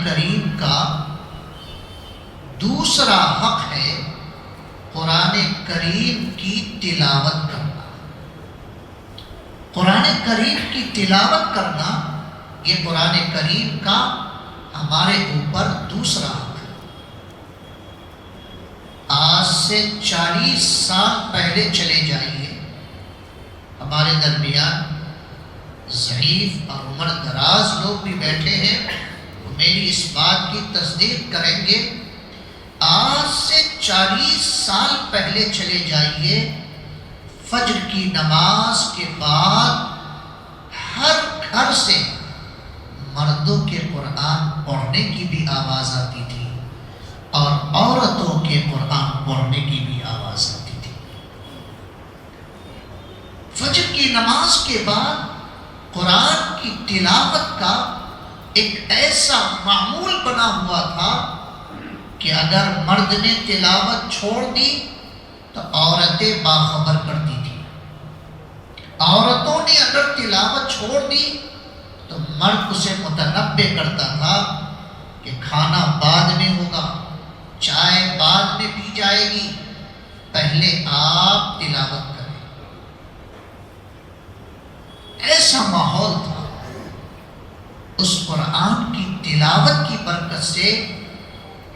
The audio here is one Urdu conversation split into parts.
کریم کا دوسرا حق ہے قرآن کریم کی تلاوت کرنا۔ قرآن کریم کی تلاوت کرنا یہ قرآن کریم کا ہمارے اوپر دوسرا حق ہے۔ آج سے 40 سال پہلے چلے جائیے، ہمارے درمیان ضعیف اور عمر دراز لوگ بھی بیٹھے ہیں، وہ میری اس بات کی تصدیق کریں گے۔ آج سے 40 سال پہلے چلے جائیے، فجر کی نماز کے بعد ہر گھر سے مردوں کے قرآن پڑھنے کی بھی آواز آتی تھی اور عورتوں کے قرآن پڑھنے کی بھی آواز آتی تھی۔ فجر کی نماز کے بعد قرآن کی تلاوت کا ایک ایسا معمول بنا ہوا تھا کہ اگر مرد نے تلاوت چھوڑ دی تو عورتیں باخبر کرتی تھیں، عورتوں نے اگر تلاوت چھوڑ دی تو مرد اسے متنبہ کرتا تھا کہ کھانا بعد میں ہوگا، چائے بعد میں پی جائے گی، پہلے آپ تلاوت کریں۔ ایسا ماحول تھا۔ اس قرآن کی تلاوت کی برکت سے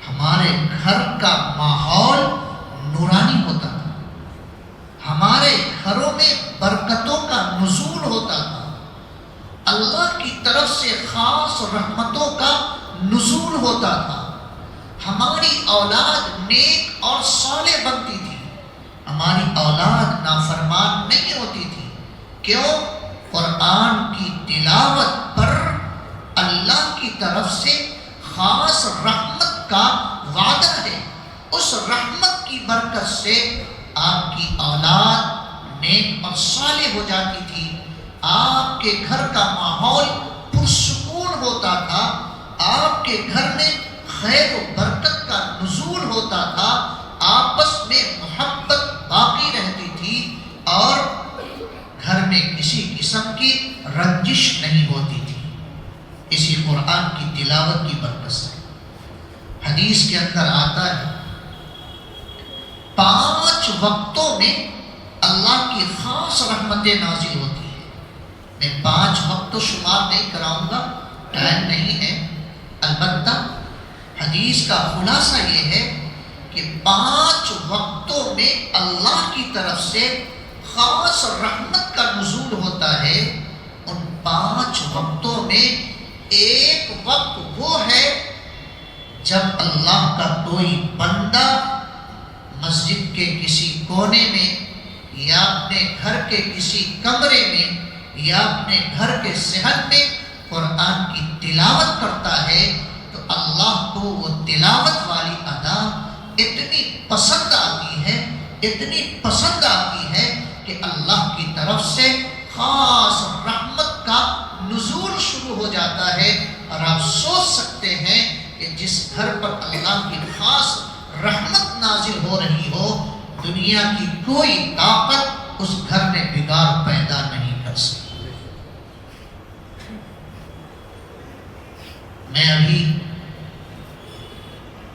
ہمارے گھر کا ماحول نورانی ہوتا تھا، ہمارے گھروں میں برکتوں کا نزول ہوتا تھا، اللہ کی طرف سے خاص رحمتوں کا نزول ہوتا تھا، ہماری اولاد نیک اور صالح بنتی تھی، ہماری اولاد نافرمان نہیں ہوتی تھی۔ کیوں؟ قرآن کی تلاوت پر اللہ کی طرف سے خاص رحمت کا وعدہ ہے۔ اس رحمت کی برکت سے آپ کی اولاد نیک اور صالح ہو جاتی تھی، آپ کے گھر کا ماحول پرسکون ہوتا تھا، آپ کے گھر میں خیر و برکت کا نزول ہوتا تھا، آپس میں محبت باقی رہتی تھی اور گھر میں کسی قسم کی رنجش نہیں ہوتی تھی، اسی قرآن کی تلاوت کی برکت سے۔ حدیث کے اندر آتا ہے 5 وقتوں میں اللہ کی خاص رحمتیں نازل ہوتی ہیں۔ میں 5 وقت تو شمار نہیں کراؤں گا، ٹائم نہیں ہے، البتہ حدیث کا خلاصہ یہ ہے کہ 5 وقتوں میں اللہ کی طرف سے خاص رحمت کا نزول ہوتا ہے۔ ان 5 وقتوں میں ایک وقت وہ ہے جب اللہ کا کوئی بندہ مسجد کے کسی کونے میں یا اپنے گھر کے کسی کمرے میں یا اپنے گھر کے صحن میں قرآن کی تلاوت کرتا ہے تو اللہ کو وہ تلاوت والی ادا اتنی پسند آتی ہے، اتنی پسند آتی ہے کہ اللہ کی طرف سے خاص رحمت کا نزول شروع ہو جاتا ہے۔ اور آپ سوچ سکتے ہیں کہ جس گھر پر اللہ کی خاص رحمت نازل ہو رہی ہو، دنیا کی کوئی طاقت اس گھر میں بگاڑ پیدا نہیں کر سکتی۔ میں ابھی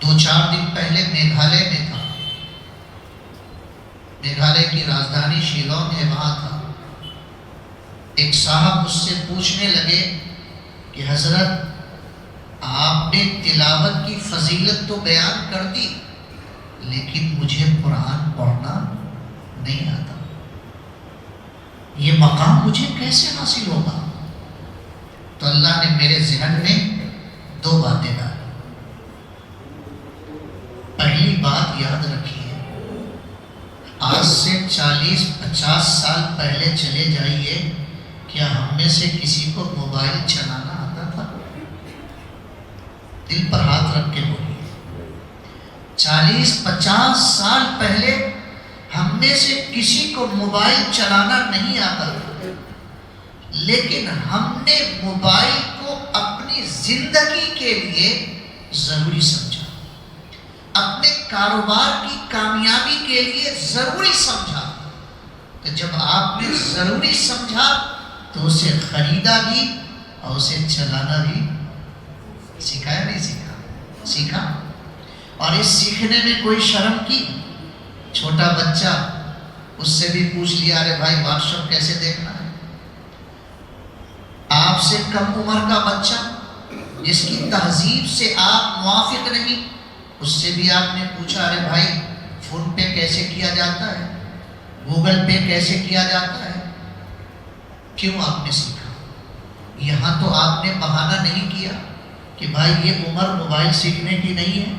2-4 دن پہلے میگھالیہ میں تھا، میگھالیہ کی راجدھانی شیلانگ ہے، وہاں تھا۔ ایک صاحب مجھ سے پوچھنے لگے کہ حضرت آپ نے تلاوت کی فضیلت تو بیان کر دی لیکن مجھے قرآن پڑھنا نہیں آتا، یہ مقام مجھے کیسے حاصل ہوگا؟ تو اللہ نے میرے ذہن میں 2 باتیں ڈالی۔ پہلی بات یاد رکھیے، آج سے 40-50 سال پہلے چلے جائیے، کیا ہم میں سے کسی کو موبائل چلانا آتا تھا؟ دل پر ہاتھ رکھ کے بولیے۔ 40-50 سال پہلے ہم میں سے کسی کو موبائل چلانا نہیں آتا تھا، لیکن ہم نے موبائل کو اپنی زندگی کے لیے ضروری سمجھا، اپنے کاروبار کی کامیابی کے لیے ضروری سمجھا۔ تو جب آپ نے ضروری سمجھا تو اسے خریدا بھی اور اسے چلانا بھی سیکھا یا نہیں سیکھا؟ سیکھا. اور اس سیکھنے میں کوئی شرم کی؟ چھوٹا بچہ، اس سے بھی پوچھ لیا ارے بھائی واٹس ایپ کیسے دیکھنا ہے. آپ سے کم عمر کا بچہ جس کی تہذیب سے آپ موافق نہیں، اس سے بھی آپ نے پوچھا ارے بھائی فون پے کیسے کیا جاتا ہے، گوگل پے کیسے کیا جاتا ہے. کیوں آپ نے سیکھا؟ یہاں تو آپ نے بہانہ نہیں کیا کہ بھائی یہ عمر موبائل سیکھنے کی نہیں ہے.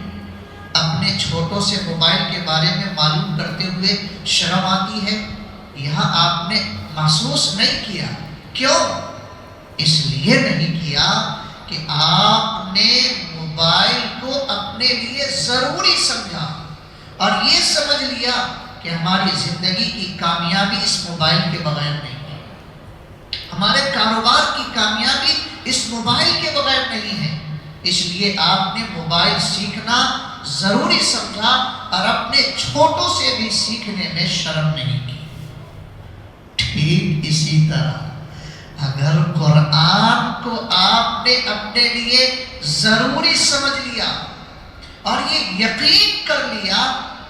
اپنے چھوٹوں سے موبائل کے بارے میں معلوم کرتے ہوئے شرم آتی ہے. یہاں آپ نے محسوس نہیں کیا. کیوں؟ اس لیے نہیں کیا کہ آپ نے موبائل کو اپنے لیے ضروری سمجھا اور یہ سمجھ لیا کہ ہماری زندگی کی کامیابی اس موبائل کے بغیر نہیں ہے، ہمارے کاروبار کی کامیابی اس موبائل کے بغیر نہیں ہے. اس لیے آپ نے موبائل سیکھنا ضروری سمجھا اور اپنے چھوٹوں سے بھی سیکھنے میں شرم نہیں کی. ٹھیک اسی طرح اگر قرآن کو آپ نے اپنے لیے ضروری سمجھ لیا اور یہ یقین کر لیا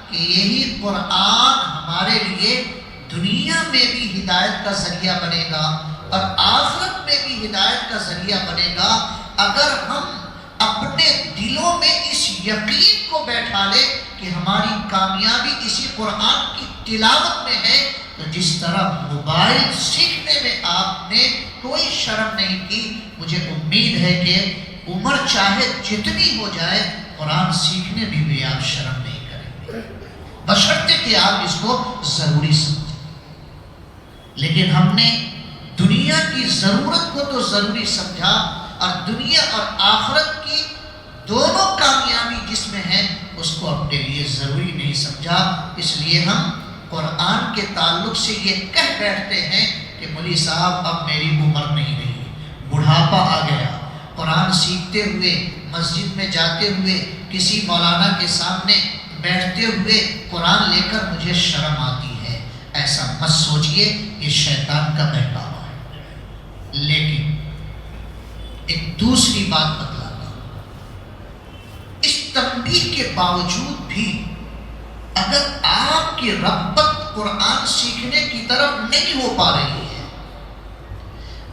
کہ یہی قرآن ہمارے لیے دنیا میں بھی ہدایت کا ذریعہ بنے گا اور آخرت میں بھی ہدایت کا ذریعہ بنے گا، اگر ہم اپنے دلوں میں اس یقین کو بیٹھا لے کہ ہماری کامیابی اسی قرآن کی تلاوت میں ہے، تو جس طرح موبائل سیکھنے میں آپ نے کوئی شرم نہیں کی، مجھے امید ہے کہ عمر چاہے جتنی ہو جائے قرآن سیکھنے میں بھی آپ شرم نہیں کریں گے، بشرطے کہ آپ اس کو ضروری سمجھیں. لیکن ہم نے دنیا کی ضرورت کو تو ضروری سمجھا اور دنیا اور آخرت کی دونوں کامیابی جس میں ہے اس کو اپنے لیے ضروری نہیں سمجھا. اس لیے ہم قرآن کے تعلق سے یہ کہہ بیٹھتے ہیں کہ مولوی صاحب اب میری عمر نہیں رہی، بڑھاپا آ گیا. قرآن سیکھتے ہوئے، مسجد میں جاتے ہوئے، کسی مولانا کے سامنے بیٹھتے ہوئے قرآن لے کر مجھے شرم آتی ہے. ایسا مت سوچئے، یہ شیطان کا بہکاوا ہے. لیکن ایک دوسری بات بتلاتا ہوں، اس تنبیہ کے باوجود بھی اگر آپ کی رغبت قرآن سیکھنے کی طرف نہیں ہو پا رہی ہے،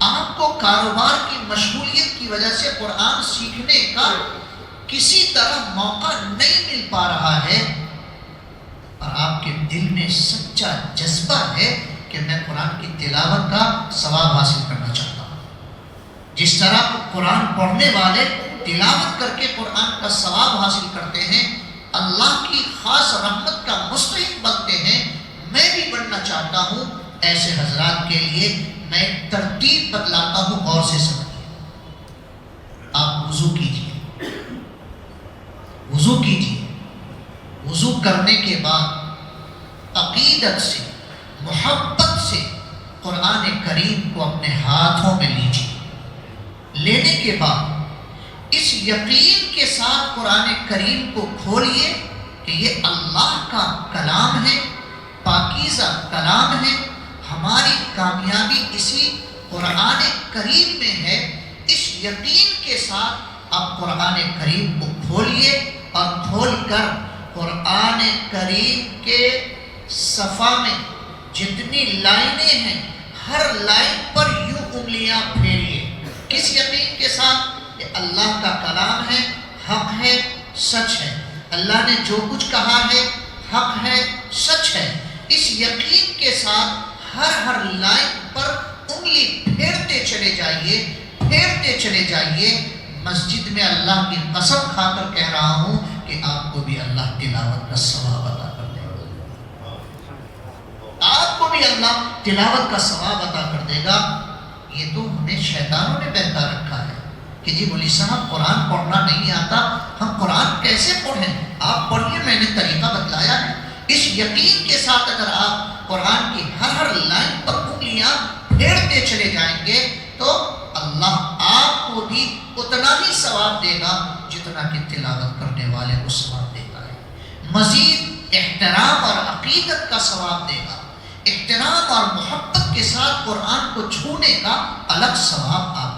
آپ کو کاروبار کی مشغولیت کی وجہ سے قرآن سیکھنے کا کسی طرح موقع نہیں مل پا رہا ہے، اور آپ کے دل میں سچا جذبہ ہے کہ میں قرآن کی تلاوت کا ثواب حاصل کرنا چاہتا ہوں، جس طرح قرآن پڑھنے والے تلاوت کر کے قرآن کا ثواب حاصل کرتے ہیں، اللہ کی خاص رحمت کا مستحق بنتے ہیں، میں بھی بننا چاہتا ہوں. ایسے حضرات کے لیے میں ایک ترتیب بتلاتا ہوں، غور سے سمجھیے. آپ وضو کیجئے، وضو کیجئے. وضو کرنے کے بعد عقیدت سے، محبت سے قرآن کریم کو اپنے ہاتھوں میں لیجئے. لینے کے بعد اس یقین کے ساتھ قرآن کریم کو کھولیے کہ یہ اللہ کا کلام ہے، پاکیزہ کلام ہے، ہماری کامیابی اسی قرآن کریم میں ہے. اس یقین کے ساتھ آپ قرآن کریم کو کھولیے اور کھول کر قرآن کریم کے صفحہ میں جتنی لائنیں ہیں ہر لائن پر یوں انگلیاں پھیریے. کس یقین کے ساتھ؟ کہ اللہ کا کلام ہے، حق ہے، سچ ہے. اللہ نے جو کچھ کہا ہے حق ہے، سچ ہے. اس یقین کے ساتھ ہر لائن پر انگلی پھیرتے چلے جائیے، پھیرتے چلے جائیے. مسجد میں اللہ کی قسم کھا کر کہہ رہا ہوں کہ آپ کو بھی اللہ تلاوت کا ثواب عطا کر دے گا. آپ کو بھی اللہ تلاوت کا ثواب عطا کر دے گا. یہ تو ہمیں شیطانوں نے بہتا رکھا ہے کہ جی مولوی صاحب قرآن پڑھنا نہیں آتا، ہم قرآن کیسے پڑھیں؟ آپ پڑھیے، میں نے طریقہ بتلایا ہے. اس یقین کے ساتھ اگر آپ قرآن کی ہر لائن پر انگلیاں پھیرتے چلے جائیں گے تو اللہ آپ کو بھی اتنا ہی ثواب دے گا جتنا کہ تلاوت کرنے والے کو ثواب دیتا ہے. مزید احترام اور عقیدت کا ثواب دے گا. احترام اور محبت کے ساتھ قرآن کو چھونے کا الگ ثواب آپ